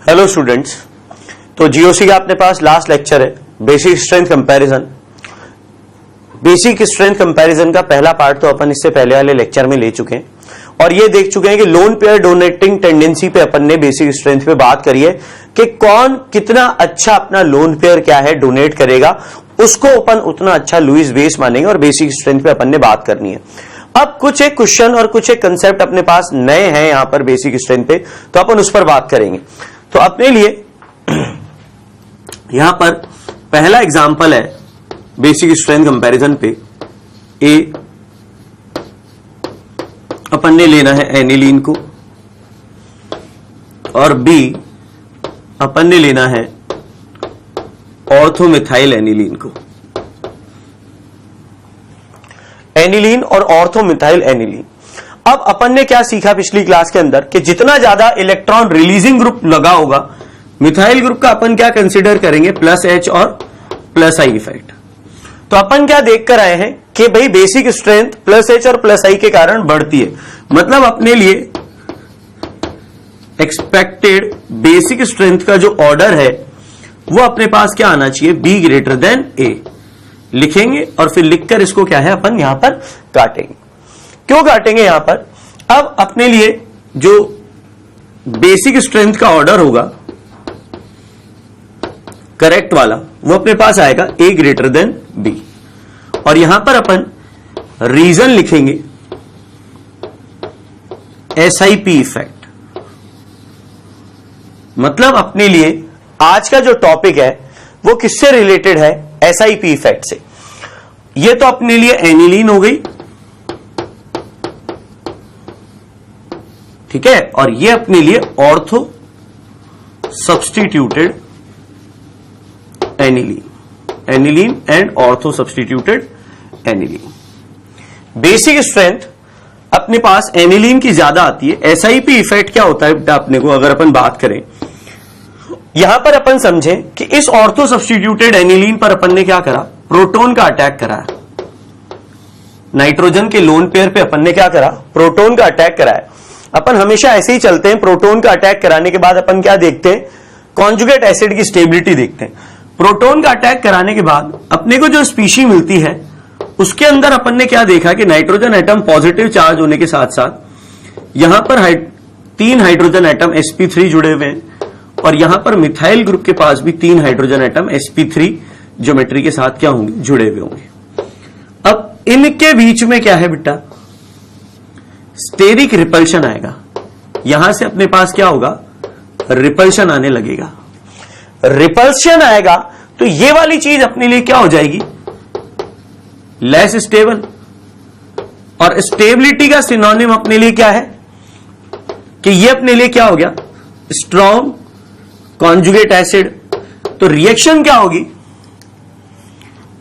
Hello students, तो GOC का अपने पास लास्ट लेक्चर है basic strength comparison. Basic strength comparison का पहला पार्ट तो अपन इससे पहले वाले लेक्चर में ले चुके हैं और ये देख चुके हैं कि लोन पेयर डोनेटिंग टेंडेंसी पे अपन ने बेसिक स्ट्रेंथ पे बात करी है कि कौन कितना अच्छा अपना लोन पेयर क्या है डोनेट करेगा, उसको अपन उतना अच्छा लुइस बेस मानेंगे और बेसिक स्ट्रेंथ पे अपन ने बात करनी है। अब कुछ एक क्वेश्चन और कुछ एक कंसेप्ट अपने पास नए हैं यहां पर बेसिक स्ट्रेंथ पे, तो अपन उस पर बात करेंगे। तो अपने लिए यहां पर पहला एग्जांपल है बेसिक स्ट्रेंथ कंपैरिजन पे। ए अपन ने लेना है एनिलीन को और बी अपन ने लेना है ऑर्थोमिथाइल एनिलीन को। एनिलीन और ऑर्थोमिथाइल एनिलीन। अब अपन ने क्या सीखा पिछली क्लास के अंदर कि जितना ज्यादा इलेक्ट्रॉन रिलीजिंग ग्रुप लगा होगा मिथाइल ग्रुप का अपन क्या कंसीडर करेंगे, प्लस एच और प्लस आई इफेक्ट। तो अपन क्या देख कर आए हैं कि भाई बेसिक स्ट्रेंथ प्लस एच और प्लस आई के कारण बढ़ती है, मतलब अपने लिए एक्सपेक्टेड बेसिक स्ट्रेंथ का जो ऑर्डर है वो अपने पास क्या आना चाहिए, बी ग्रेटर देन ए लिखेंगे और फिर लिखकर इसको क्या है अपन यहां पर काटेंगे। क्यों काटेंगे यहां पर? अब अपने लिए जो बेसिक स्ट्रेंथ का ऑर्डर होगा करेक्ट वाला वो अपने पास आएगा ए ग्रेटर देन बी और यहां पर अपन रीजन लिखेंगे एसआईपी इफेक्ट। मतलब अपने लिए आज का जो टॉपिक है वो किससे रिलेटेड है, एसआईपी इफेक्ट से। ये तो अपने लिए एनिलीन हो गई, ठीक है, और ये अपने लिए ortho substituted aniline and ortho substituted aniline. Basic strength अपने पास एनिलीन की ज्यादा आती है। एसआईपी इफेक्ट क्या होता है बेटा अपने को अगर अपन बात करें, यहां पर अपन समझें कि इस ऑर्थो सब्स्टिट्यूटेड एनिलीन पर अपन ने क्या करा, प्रोटॉन का अटैक कराया। नाइट्रोजन के लोन पेयर पे अपन ने क्या करा, प्रोटॉन का अटैक कराया। अपन हमेशा ऐसे ही चलते हैं, प्रोटॉन का अटैक कराने के बाद अपन क्या देखते हैं, कॉन्जुगेट एसिड की स्टेबिलिटी देखते हैं। प्रोटॉन का अटैक कराने के बाद अपने को जो स्पीशी मिलती है उसके अंदर अपन ने क्या देखा कि नाइट्रोजन एटम पॉजिटिव चार्ज होने के साथ साथ यहां पर 3 हाइड्रोजन एटम sp3 जुड़े हुए हैं और यहां पर मिथाइल ग्रुप के पास भी 3 हाइड्रोजन एटम sp3 ज्योमेट्री के साथ क्या होंगे, जुड़े हुए होंगे। अब इनके बीच में क्या है बेटा, स्टेरिक रिपल्शन आएगा। यहां से अपने पास क्या होगा, रिपल्शन आने लगेगा। रिपल्शन आएगा तो ये वाली चीज अपने लिए क्या हो जाएगी, लेस स्टेबल। और स्टेबिलिटी का सिनोनिम अपने लिए क्या है कि ये अपने लिए क्या हो गया, स्ट्रॉन्ग कॉन्जुगेट एसिड। तो रिएक्शन क्या होगी,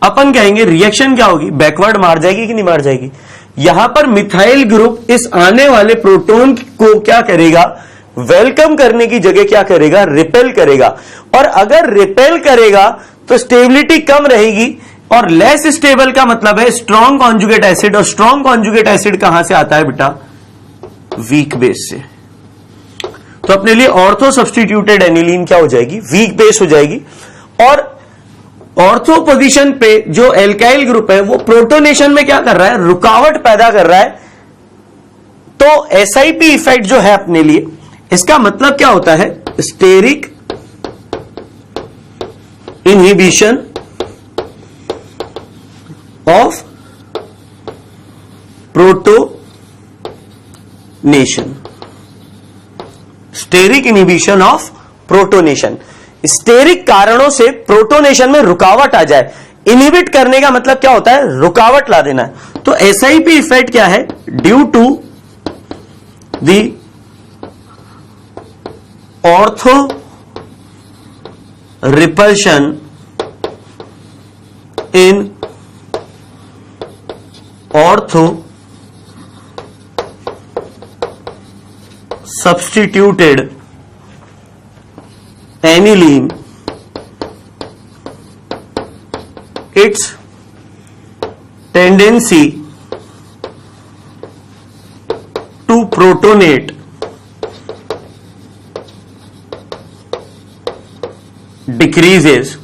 अपन कहेंगे रिएक्शन क्या होगी, बैकवर्ड मार जाएगी कि नहीं मार जाएगी। यहां पर मिथाइल ग्रुप इस आने वाले प्रोटॉन को क्या करेगा, वेलकम करने की जगह क्या करेगा, रिपेल करेगा। और अगर रिपेल करेगा तो स्टेबिलिटी कम रहेगी और लेस स्टेबल का मतलब है स्ट्रॉन्ग कॉन्जुगेट एसिड। और स्ट्रॉन्ग कॉन्जुगेट एसिड कहां से आता है बेटा, वीक बेस से। तो अपने लिए ऑर्थो सब्स्टिट्यूटेड एनिलीन क्या हो जाएगी, वीक बेस हो जाएगी। और ऑर्थो पोजीशन पे जो एल्काइल ग्रुप है वो प्रोटोनेशन में क्या कर रहा है, रुकावट पैदा कर रहा है। तो एसआईपी इफेक्ट जो है अपने लिए, इसका मतलब क्या होता है, steric inhibition of protonation. Steric inhibition of protonation, steric कारणों से प्रोटोनेशन में रुकावट आ जाए। इनहिबिट करने का मतलब क्या होता है, रुकावट ला देना। तो एसआईपी इफेक्ट क्या है, due to the ortho repulsion in ortho substituted aniline, its tendency to protonate decreases,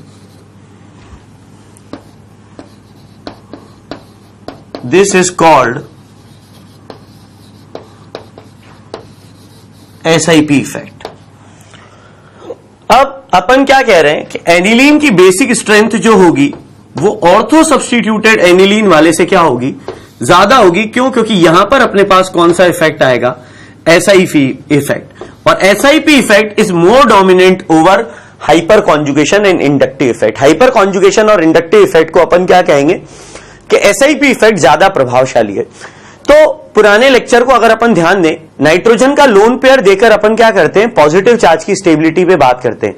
this is called SIP effect. अब अपन क्या कह रहे हैं कि एनिलीन की बेसिक स्ट्रेंथ जो होगी वो ऑर्थो सब्स्टिट्यूटेड एनिलीन वाले से क्या होगी, ज्यादा होगी। क्यों? क्योंकि यहां पर अपने पास कौन सा इफेक्ट आएगा, SIP इफेक्ट, और SIP effect is more dominant over hyper conjugation and inductive effect. Hyper conjugation और इंडक्टिव इफेक्ट को अपन क्या कहेंगे कि SIP इफेक्ट ज्यादा प्रभावशाली है। तो पुराने लेक्चर को अगर अपन ध्यान दें, नाइट्रोजन का लोन पेयर देकर अपन क्या करते हैं, पॉजिटिव चार्ज की स्टेबिलिटी पे बात करते हैं।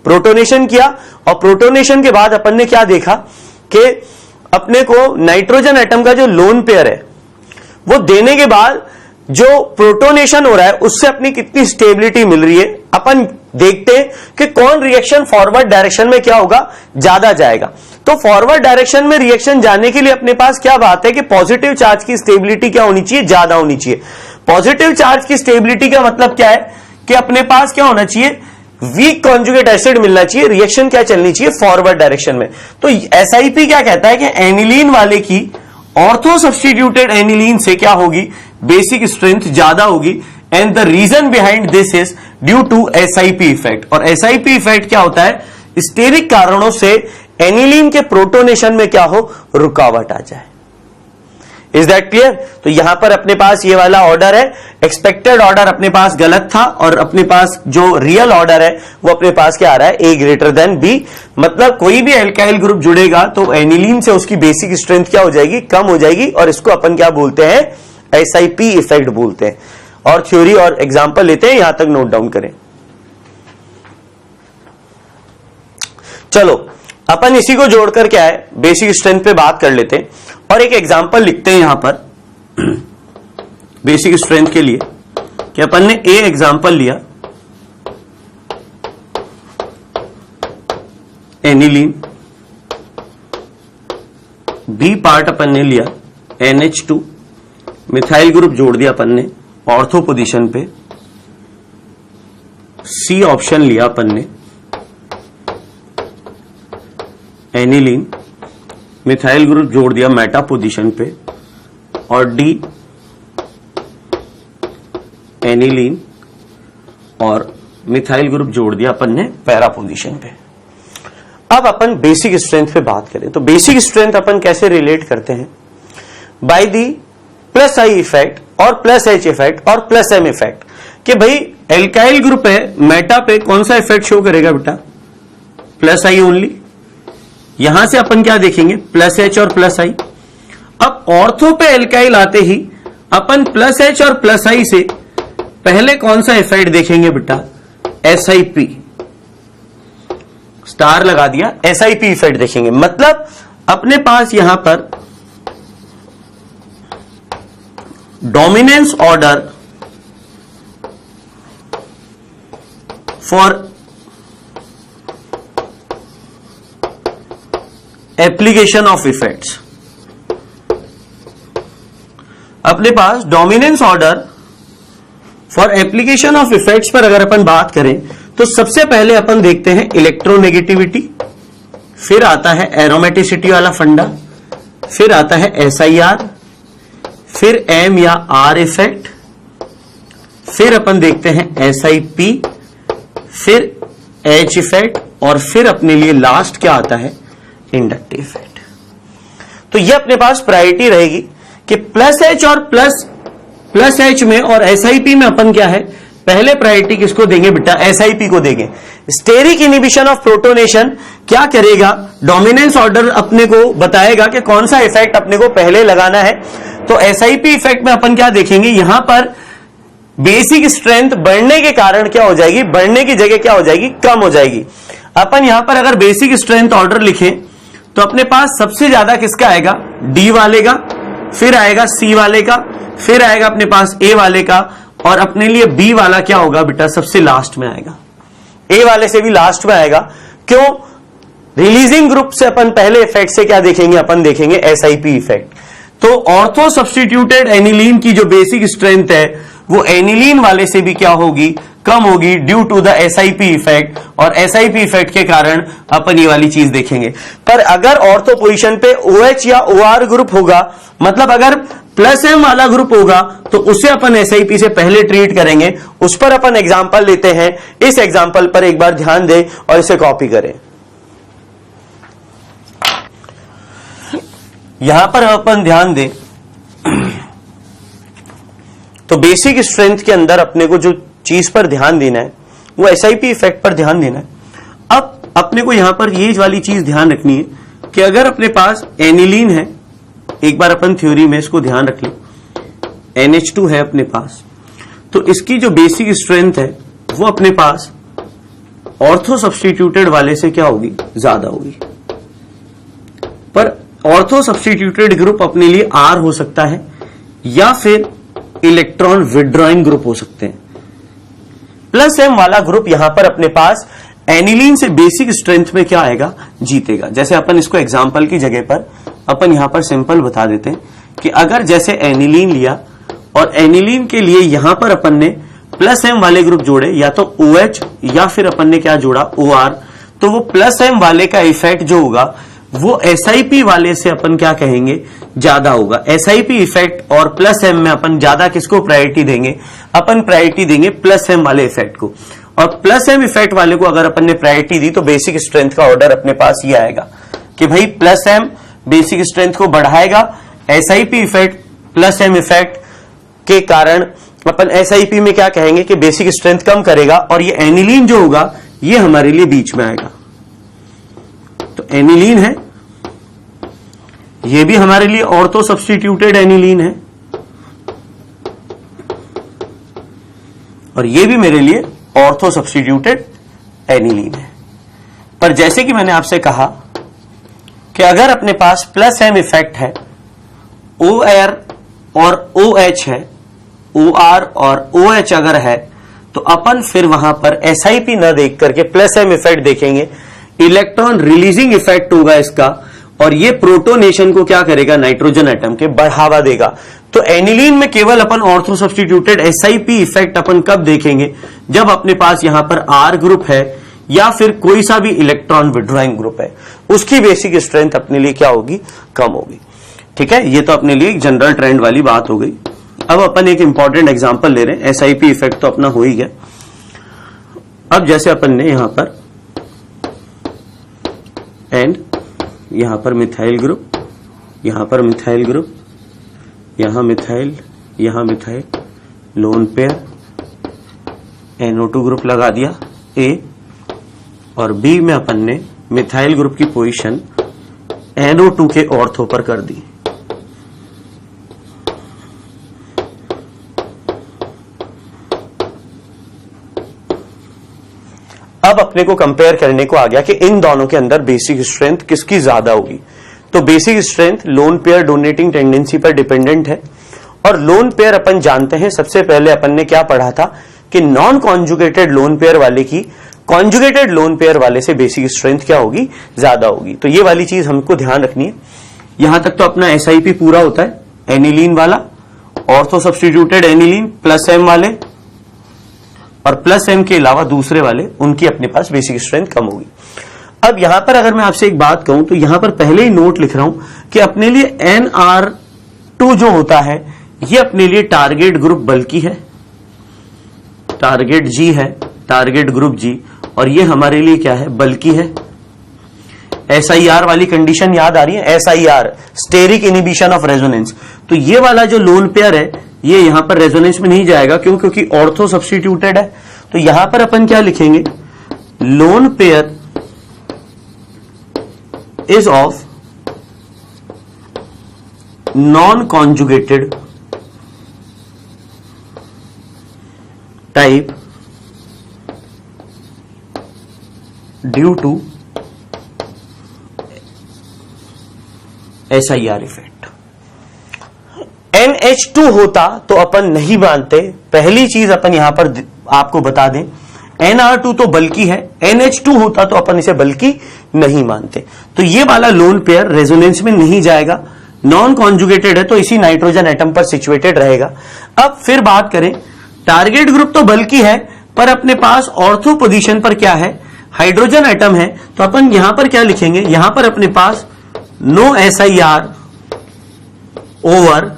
प्रोटोनेशन किया और प्रोटोनेशन के बाद अपन ने क्या देखा कि अपने को नाइट्रोजन एटम का जो लोन पेयर है वो देने के बाद जो प्रोटोनेशन हो रहा है उससे अपनी कितनी स्टेबिलिटी मिल रही है। अपन देखते हैं कि कौन रिएक्शन फॉरवर्ड डायरेक्शन में क्या होगा, ज्यादा जाएगा। तो फॉरवर्ड डायरेक्शन में रिएक्शन जाने के लिए अपने पास क्या बात है कि पॉजिटिव चार्ज की स्टेबिलिटी क्या होनी चाहिए, ज्यादा होनी चाहिए। पॉजिटिव चार्ज की स्टेबिलिटी का मतलब क्या है कि अपने पास क्या होना चाहिए, वीक कॉन्जुगेट एसिड मिलना चाहिए, रिएक्शन क्या चलनी चाहिए, फॉरवर्ड डायरेक्शन में। तो SIP क्या कहता है कि एनिलीन वाले की ऑर्थो सब्स्टिट्यूटेड एनिलीन से क्या होगी, बेसिक स्ट्रेंथ ज्यादा होगी। And the reason behind this is due to SIP effect. और SIP इफेक्ट क्या होता है, स्टेरिक कारणों से एनिलीन के प्रोटोनेशन में क्या हो, रुकावट आ जाए। Is that clear? तो यहां पर अपने पास ये वाला ऑर्डर है, एक्सपेक्टेड ऑर्डर अपने पास गलत था और अपने पास जो रियल ऑर्डर है वो अपने पास क्या आ रहा है, A ग्रेटर देन B। मतलब कोई भी एल्काइल ग्रुप जुड़ेगा तो एनिलीन से उसकी बेसिक स्ट्रेंथ क्या हो जाएगी, कम हो जाएगी, और इसको अपन क्या बोलते हैं, SIP इफेक्ट बोलते हैं। और थ्योरी और एग्जांपल लेते हैं, यहां तक नोट डाउन करें। चलो अपन इसी को जोड़कर क्या है, बेसिक स्ट्रेंथ पे बात कर लेते हैं और एक एग्जांपल लिखते हैं यहां पर बेसिक स्ट्रेंथ के लिए कि अपन ने A एग्जांपल लिया एनिलीन, B पार्ट अपन ने लिया NH2, मिथाइल ग्रुप जोड़ दिया अपन ने ऑर्थो पोजीशन पे, C ऑप्शन लिया अपन ने एनिलीन, मिथाइल ग्रुप जोड़ दिया मेटा पोजीशन पे, और D एनिलीन और मिथाइल ग्रुप जोड़ दिया अपन ने पैरा पोजीशन पे। अब अपन बेसिक स्ट्रेंथ पे बात करें तो बेसिक स्ट्रेंथ अपन कैसे रिलेट करते हैं, by the plus I effect और प्लस H इफेक्ट और प्लस M इफेक्ट। कि भाई एल्काइल ग्रुप है, मेटा पे कौन सा इफेक्ट शो करेगा बेटा, प्लस I ओनली। यहां से अपन क्या देखेंगे, प्लस H और प्लस I। अब ऑर्थो पे एल्काइल आते ही अपन प्लस H और प्लस I से पहले कौन सा इफेक्ट देखेंगे बेटा, SIP, स्टार लगा दिया, SIP इफेक्ट देखेंगे। मतलब अपने पास यहां पर dominance order for application of effects, अपने पास dominance order for application of effects पर अगर अपन बात करें तो सबसे पहले अपन देखते हैं इलेक्ट्रोनेगेटिविटी, फिर आता है एरोमेटिसिटी वाला फंडा, फिर आता है SIR, फिर M या R इफेक्ट, फिर अपन देखते हैं SIP, फिर H इफेक्ट, और फिर अपने लिए लास्ट क्या आता है, इंडक्टिव इफेक्ट। तो ये अपने पास प्रायोरिटी रहेगी कि प्लस H और प्लस H में और SIP में अपन क्या है, पहले प्रायोरिटी किसको देंगे बेटा, SIP को देंगे। स्टेरिक इनिबिशन ऑफ प्रोटोनेशन क्या करेगा, डोमिनेंस ऑर्डर अपने को बताएगा कि कौन सा इफेक्ट अपने को पहले लगाना है। तो SIP इफेक्ट में अपन क्या देखेंगे, यहां पर बेसिक स्ट्रेंथ बढ़ने के कारण क्या हो जाएगी, बढ़ने की जगह क्या हो जाएगी, कम हो जाएगी। अपन यहां पर अगर बेसिक स्ट्रेंथ ऑर्डर लिखें तो अपने पास सबसे ज्यादा किसका आएगा, D वाले का, फिर आएगा C वाले का, फिर आएगा अपने पास A वाले का, और अपने लिए B वाला क्या होगा बेटा, सबसे लास्ट में आएगा। A वाले से भी लास्ट में आएगा। क्यों, रिलीजिंग ग्रुप से अपन पहले इफेक्ट से क्या देखेंगे, अपन देखेंगे SIP इफेक्ट। तो ऑर्थो सब्स्टिट्यूटेड एनिलीन की जो बेसिक स्ट्रेंथ है वो एनिलीन वाले से भी क्या होगी, कम होगी due to the SIP effect, और एसआईपी इफेक्ट के कारण अपन ये वाली चीज देखेंगे। पर अगर ऑर्थो पोजीशन पे OH या OR ग्रुप होगा, मतलब अगर +M वाला ग्रुप होगा, तो उसे अपन एसआईपी से पहले ट्रीट करेंगे। उस पर अपन एग्जांपल लेते हैं। इस एग्जांपल पर एक बार ध्यान दें और इसे कॉपी करें। यहां पर अपन ध्यान दें तो बेसिक स्ट्रेंथ के अंदर अपने को जो चीज पर ध्यान देना है वो एसआईपी इफेक्ट पर ध्यान देना है। अब अपने को यहां पर ये वाली चीज ध्यान रखनी है कि अगर अपने पास एनिलीन है, एक बार अपन थ्योरी में इसको ध्यान रख लें, NH2 है अपने पास, तो इसकी जो बेसिक स्ट्रेंथ है वो अपने पास ऑर्थो सब्स्टिट्यूटेड वाले से क्या होगी, ज्यादा होगी। पर ऑर्थो सब्स्टिट्यूटेड ग्रुप अपने लिए R हो सकता है या फिर इलेक्ट्रॉन विड्रॉइंग ग्रुप हो सकते हैं। +M वाला ग्रुप यहां पर अपने पास एनिलीन से बेसिक स्ट्रेंथ में क्या आएगा, जीतेगा। जैसे अपन इसको एग्जांपल की जगह पर अपन यहां पर सिंपल बता देते हैं कि अगर जैसे एनिलीन लिया और एनिलीन के लिए यहां पर अपन ने +M वाले ग्रुप जोड़े, या तो OH या फिर अपन ने क्या जोड़ा, OR, तो वो +M वाले का इफेक्ट जो होगा वो SIP वाले से अपन क्या कहेंगे, ज्यादा होगा। SIP इफेक्ट और +M में अपन ज्यादा किसको प्रायोरिटी देंगे, अपन प्रायोरिटी देंगे +M वाले इफेक्ट को। और +M इफेक्ट वाले को अगर अपन ने प्रायोरिटी दी तो बेसिक स्ट्रेंथ का ऑर्डर अपने पास ये आएगा कि भाई +M बेसिक स्ट्रेंथ को बढ़ाएगा, SIP इफेक्ट +M इफेक्ट के कारण अपन SIP में क्या कहेंगे कि बेसिक स्ट्रेंथ कम करेगा, और ये एनिलीन जो होगा ये हमारे लिए बीच में आएगा। तो एनिलीन है, ये भी हमारे लिए ऑर्थो सब्स्टिट्यूटेड एनिलीन है, और ये भी मेरे लिए ऑर्थो सब्स्टिट्यूटेड एनिलीन है। पर जैसे कि मैंने आपसे कहा कि अगर अपने पास +M इफेक्ट है, OR और OH है, OR और OH अगर है, तो अपन फिर वहां पर SIP न देख करके +M इफेक्ट देखेंगे। इलेक्ट्रॉन रिलीजिंग इफेक्ट होगा इसका, और ये प्रोटोनेशन को क्या करेगा, नाइट्रोजन एटम के बढ़ावा देगा। तो एनिलीन में केवल अपन ऑर्थो सब्स्टिट्यूटेड SIP इफेक्ट अपन कब देखेंगे, जब अपने पास यहां पर R ग्रुप है या फिर कोई सा भी इलेक्ट्रॉन विड्रॉइंग ग्रुप है, उसकी बेसिक स्ट्रेंथ अपने लिए क्या होगी, कम होगी। ठीक है, ये तो अपने लिए एक जनरल ट्रेंड वाली बात हो गई। अब अपन एक इंपॉर्टेंट एग्जांपल ले रहे हैं। SIP इफेक्ट तो अपना हो ही गया। अब जैसे अपन ने यहां पर एंड यहां पर मिथाइल ग्रुप, यहां पर मिथाइल ग्रुप, यहां मिथाइल, यहां methyl, lone pair, NO2 group लगा दिया A, और B में अपन ने मिथाइल ग्रुप की पोजीशन NO2 के ऑर्थो पर कर दी। अब अपने को कंपेयर करने को आ गया कि इन दोनों के अंदर बेसिक स्ट्रेंथ किसकी ज्यादा होगी। तो basic strength lone pair donating tendency पर डिपेंडेंट है, और लोन पेयर अपन जानते हैं, सबसे पहले अपन ने क्या पढ़ा था कि नॉन कॉन्जुगेटेड लोन पेयर वाले की कॉन्जुगेटेड लोन पेयर वाले से बेसिक स्ट्रेंथ क्या होगी, ज्यादा होगी। तो ये वाली चीज हमको ध्यान रखनी है। यहां तक तो अपना SIP पूरा होता है, एनिलीन वाला, ऑर्थो सब्स्टिट्यूटेड एनिलीन, +M वाले, और +M के अलावा दूसरे वाले, उनकी अपने पास बेसिक स्ट्रेंथ कम होगी। अब यहां पर अगर मैं आपसे एक बात कहूं तो यहां पर पहले ही नोट लिख रहा हूं कि अपने लिए NR2 जो होता है ये अपने लिए टारगेट ग्रुप बल्कि है, टारगेट G है, टारगेट ग्रुप G, और ये हमारे लिए क्या है, बल्कि है। SIR वाली कंडीशन याद आ रही है, SIR steric inhibition of resonance. तो ये वाला जो लोन पेयर है ये यहां पर रेजोनेंस में नहीं जाएगा, क्यों, क्योंकि ऑर्थो सब्स्टिट्यूटेड है। तो यहां पर अपन क्या लिखेंगे, lone pair is of non conjugated type due to SIR effect. NH2 होता तो अपन नहीं मानते, पहली चीज अपन यहां पर आपको बता दें, NR2 तो बल्कि है, NH2 होता तो अपन इसे बल्कि नहीं मानते। तो ये वाला लोन पेयर रेजोनेंस में नहीं जाएगा, नॉन कॉन्जुगेटेड है, तो इसी नाइट्रोजन एटम पर सिचुएटेड रहेगा। अब फिर बात करें, टारगेट ग्रुप तो बल्कि है, पर अपने पास ऑर्थो पोजीशन पर क्या है, हाइड्रोजन एटम है, तो अपन यहां पर क्या लिखेंगे, यहां पर अपने पास no SIR over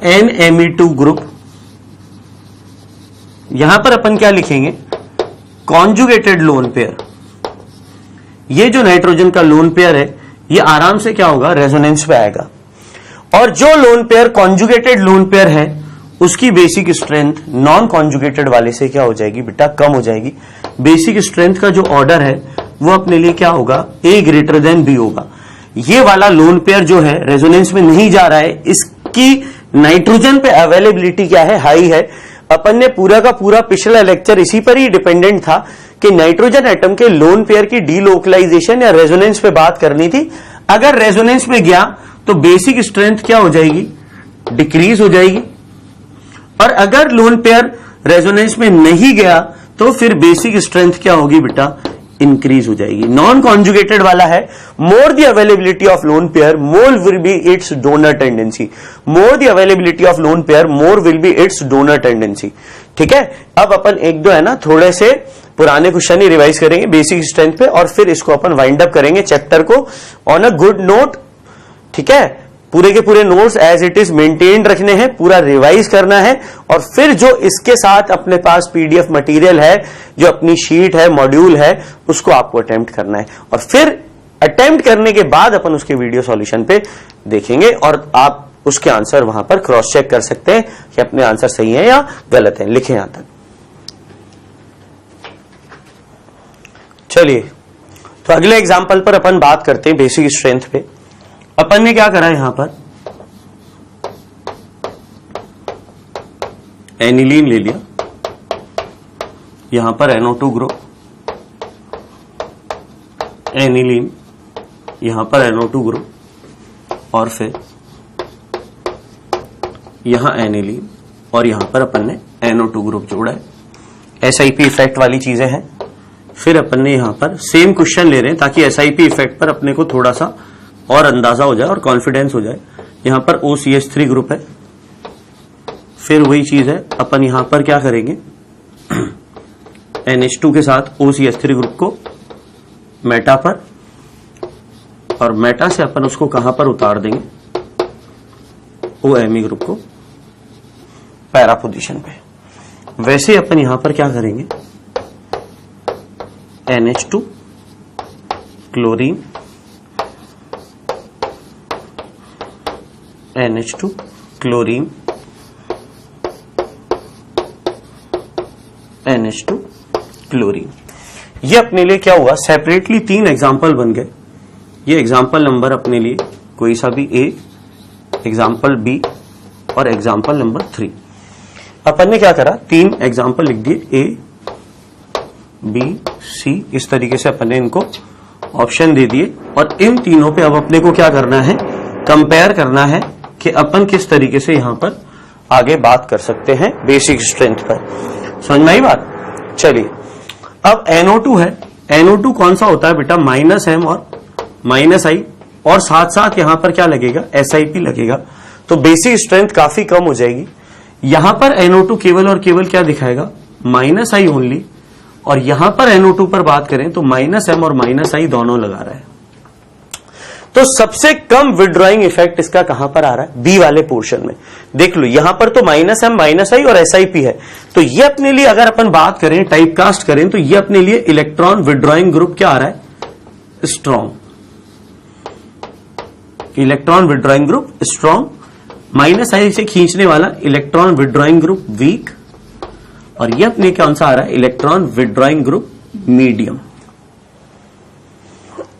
NMe2 group, यहां पर अपन क्या लिखेंगे, कॉन्जुगेटेड लोन पेयर। ये जो नाइट्रोजन का लोन पेयर है ये आराम से क्या होगा, रेजोनेंस पे आएगा। और जो lone pair conjugated lone pair है उसकी बेसिक स्ट्रेंथ नॉन कॉन्जुगेटेड वाले से क्या हो जाएगी बेटा, कम हो जाएगी। बेसिक स्ट्रेंथ का जो ऑर्डर है वो अपने लिए क्या होगा, A ग्रेटर देन B होगा। ये वाला लोन पेयर जो है रेजोनेंस में नहीं जा रहा है, इसकी नाइट्रोजन पे अवेलेबिलिटी क्या है, हाई है। अपन ने पूरा का पूरा पिछला लेक्चर इसी पर ही डिपेंडेंट था कि नाइट्रोजन एटम के लोन पेयर की डीलोकलाइजेशन या रेजोनेंस पे बात करनी थी। अगर रेजोनेंस में गया तो बेसिक स्ट्रेंथ क्या हो जाएगी, डिक्रीज हो जाएगी। और अगर लोन पेयर रेजोनेंस में नहीं गया तो फिर बेसिक स्ट्रेंथ क्या होगी बेटा, इंक्रीज हो जाएगी। नॉन कॉन्जुगेटेड वाला है, more the availability of lone pair more will be it's donor tendency, more the availability of lone pair more will be it's donor tendency. ठीक है, अब अपन एक दो है ना थोड़े से पुराने क्वेश्चन ही रिवाइज करेंगे बेसिक स्ट्रेंथ पे, और फिर इसको अपन वाइंड अप करेंगे चैप्टर को ऑन अ गुड नोट। ठीक है, पूरे के पूरे notes as it is maintain रखने हैं, पूरा रिवाइज करना है, और फिर जो इसके साथ अपने पास PDF मटेरियल है, जो अपनी शीट है, मॉड्यूल है, उसको आपको अटेम्प्ट करना है। और फिर अटेम्प्ट करने के बाद अपन उसके वीडियो सॉल्यूशन पे देखेंगे और आप उसके आंसर वहां पर क्रॉस चेक कर सकते हैं कि अपने आंसर सही है या गलत है। लिखें यहां तक। चलिए, तो अगले एग्जाम्पल पर अपन बात करते हैं बेसिक स्ट्रेंथ पे। अपन ने क्या करा यहां पर, एनिलीन ले लिया, यहां पर NO2 ग्रुप, एनिलीन, यहां पर NO2 ग्रुप, और फिर यहां एनिलीन, और यहां पर अपन ने NO2 ग्रुप जोड़ा है। SIP इफेक्ट वाली चीजें हैं। फिर अपन ने यहां पर सेम क्वेश्चन ले रहे हैं ताकि SIP इफेक्ट पर अपने को थोड़ा सा और अंदाजा हो जाए और कॉन्फिडेंस हो जाए। यहां पर OCH3 ग्रुप है, फिर वही चीज है, अपन यहां पर क्या करेंगे, NH2 के साथ OCH3 ग्रुप को मेटा पर, और मेटा से अपन उसको कहां पर उतार देंगे, OMe ग्रुप को पैरा पोजीशन पे। वैसे अपन यहां पर क्या करेंगे, NH2 chlorine, NH2 chlorine, NH2 chlorine. ये अपने लिए क्या हुआ, सेपरेटली 3 एग्जाम्पल बन गए। ये एग्जाम्पल नंबर अपने लिए कोई सा भी A, एग्जाम्पल B और एग्जाम्पल नंबर 3। अपन ने क्या करा, 3 एग्जाम्पल लिख दिए, A, B, C, इस तरीके से अपन ने इनको ऑप्शन दे दिए। और इन तीनों पे अब अपने को क्या करना है, कंपेयर करना है कि अपन किस तरीके से यहां पर आगे बात कर सकते हैं बेसिक स्ट्रेंथ पर। समझ में आई बात। चलिए, अब NO2 है, NO2 कौन सा होता है बेटा, -M और -I, और साथ साथ यहां पर क्या लगेगा, SIP लगेगा, तो बेसिक स्ट्रेंथ काफी कम हो जाएगी। यहां पर NO2 केवल और केवल क्या दिखाएगा, -I ओनली, और यहां पर NO2 पर बात करें तो -M और -I दोनों लगा रहा है। तो सबसे कम विड्रॉइंग इफेक्ट इसका कहां पर आ रहा है, बी वाले पोर्शन में। देख लो, यहां पर तो -M, -I और SIP है, तो ये अपने लिए अगर अपन बात करें, टाइप कास्ट करें, तो ये अपने लिए इलेक्ट्रॉन विड्रॉइंग ग्रुप क्या आ रहा है, strong. Electron withdrawing group strong, -I से खींचने वाला इलेक्ट्रॉन विड्रॉइंग ग्रुप वीक, और ये अपने कौन सा आ रहा है, इलेक्ट्रॉन विड्रॉइंग ग्रुप मीडियम।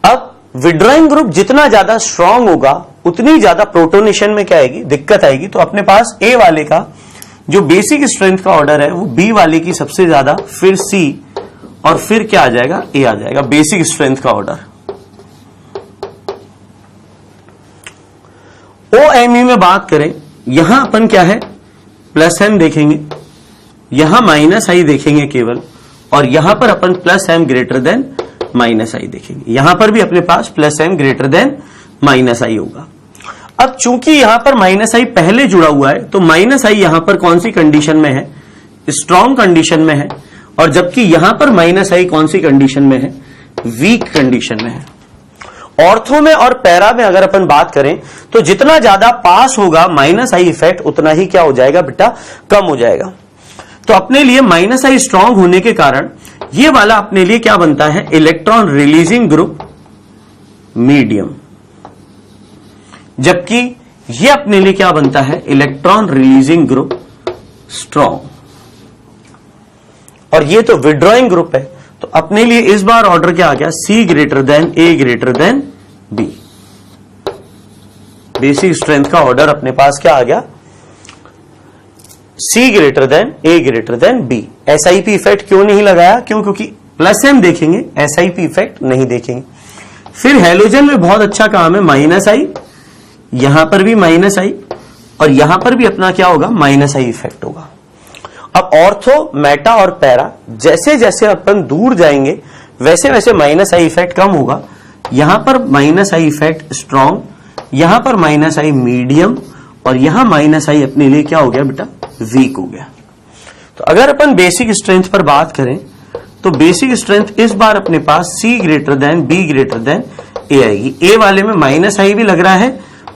अब विड्रॉइंग ग्रुप जितना ज्यादा स्ट्रांग होगा उतनी ज्यादा प्रोटोनेशन में क्या आएगी, दिक्कत आएगी। तो अपने पास A वाले का जो बेसिक स्ट्रेंथ का ऑर्डर है वो B वाले की सबसे ज्यादा, फिर C, और फिर क्या आ जाएगा, A आ जाएगा बेसिक स्ट्रेंथ का ऑर्डर। OMe में बात करें, यहां अपन क्या है, +M देखेंगे, यहां -I देखेंगे केवल, और यहां पर अपन +M ग्रेटर देन -I देखेंगे। यहां पर भी अपने पास +M ग्रेटर देन -I होगा। अब चूंकि यहां पर माइनस आई पहले जुड़ा हुआ है तो माइनस आई यहां पर कौन सी कंडीशन में है, स्ट्रॉन्ग कंडीशन में है, और जबकि यहां पर माइनस आई कौन सी कंडीशन में है, वीक कंडीशन में है। ऑर्थो में और पैरा में अगर अपन बात करें तो जितना ज्यादा पास होगा माइनस आई इफेक्ट उतना ही क्या हो जाएगा बेटा, कम हो जाएगा। तो अपने लिए माइनस आई स्ट्रांग होने के कारण ये वाला अपने लिए क्या बनता है, इलेक्ट्रॉन रिलीजिंग ग्रुप मीडियम, जबकि ये अपने लिए क्या बनता है, इलेक्ट्रॉन रिलीजिंग ग्रुप स्ट्रॉन्ग, और ये तो विड्रॉइंग ग्रुप है। तो अपने लिए इस बार ऑर्डर क्या आ गया, C greater than A greater than B। Basic strength का ऑर्डर अपने पास क्या आ गया, C greater than A greater than B। SIP effect क्यों नहीं लगाया, क्योंकि प्लस M देखेंगे, SIP इफेक्ट नहीं देखेंगे। फिर हेलोजन में बहुत अच्छा काम है, माइनस आई, यहां पर भी माइनस आई, और यहां पर भी अपना क्या होगा, माइनस आई इफेक्ट होगा। अब ऑर्थो, मेटा और पैरा जैसे जैसे अपन दूर जाएंगे वैसे वैसे माइनस आई इफेक्ट कम होगा। यहां पर माइनस आई इफेक्ट स्ट्रॉन्ग, यहां पर माइनस आई मीडियम, और यहां माइनस आई अपने लिए क्या हो गया बेटा, वीक हो गया। तो अगर अपन बेसिक स्ट्रेंथ पर बात करें तो बेसिक स्ट्रेंथ इस बार अपने पास C greater than B greater than A आएगी। A वाले में माइनस आई भी लग रहा है,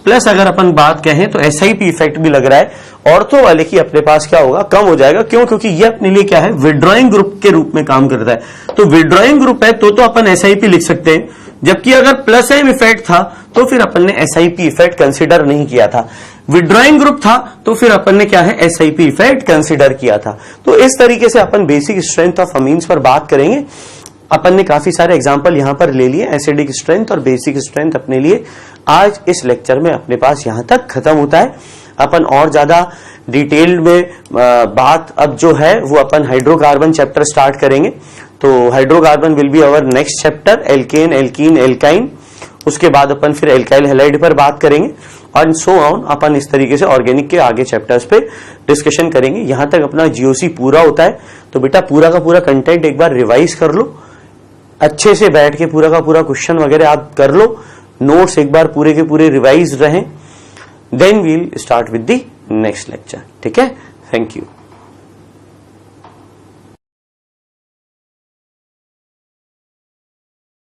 प्लस अगर अपन बात कहें तो SIP इफेक्ट भी लग रहा है। ऑर्थो वाले की अपने पास क्या होगा, कम हो जाएगा। क्यों, क्योंकि ये अपने लिए क्या है, विड्रॉइंग ग्रुप के रूप में काम करता है। तो विड्रॉइंग ग्रुप है तो अपन SIP लिख सकते हैं, जबकि अगर प्लस एम इफेक्ट था तो फिर अपन ने SIP इफेक्ट कंसिडर नहीं किया था। विड्रॉइंग ग्रुप था तो फिर अपन ने क्या है, SIP इफेक्ट कंसिडर किया था। तो इस तरीके से अपन बेसिक स्ट्रेंथ ऑफ अमीन्स पर बात करेंगे। अपन ने काफी सारे एग्जांपल यहां पर ले लिए, एसिडिक स्ट्रेंथ और बेसिक स्ट्रेंथ अपने लिए आज इस लेक्चर में अपने पास यहां तक खत्म होता है। अपन और ज्यादा डिटेल में बात अब जो है वो अपन हाइड्रोकार्बन चैप्टर स्टार्ट करेंगे। तो hydrocarbon will be our next chapter, alkane, alkene, alkyne. उसके बाद अपन फिर एल्काइल हैलाइड पर बात करेंगे और सो ऑन। अपन इस तरीके से ऑर्गेनिक के आगे चैप्टर्स पे डिस्कशन करेंगे। यहां तक अपना जीओसी पूरा होता है। तो बेटा पूरा का पूरा कंटेंट एक बार रिवाइज कर लो, अच्छे से बैठ के पूरा का पूरा क्वेश्चन वगैरह आप कर लो, नोट्स एक बार पूरे के पूरे रिवाइज रहें। Then we'll start with the next lecture. ठीक है, थैंक यू।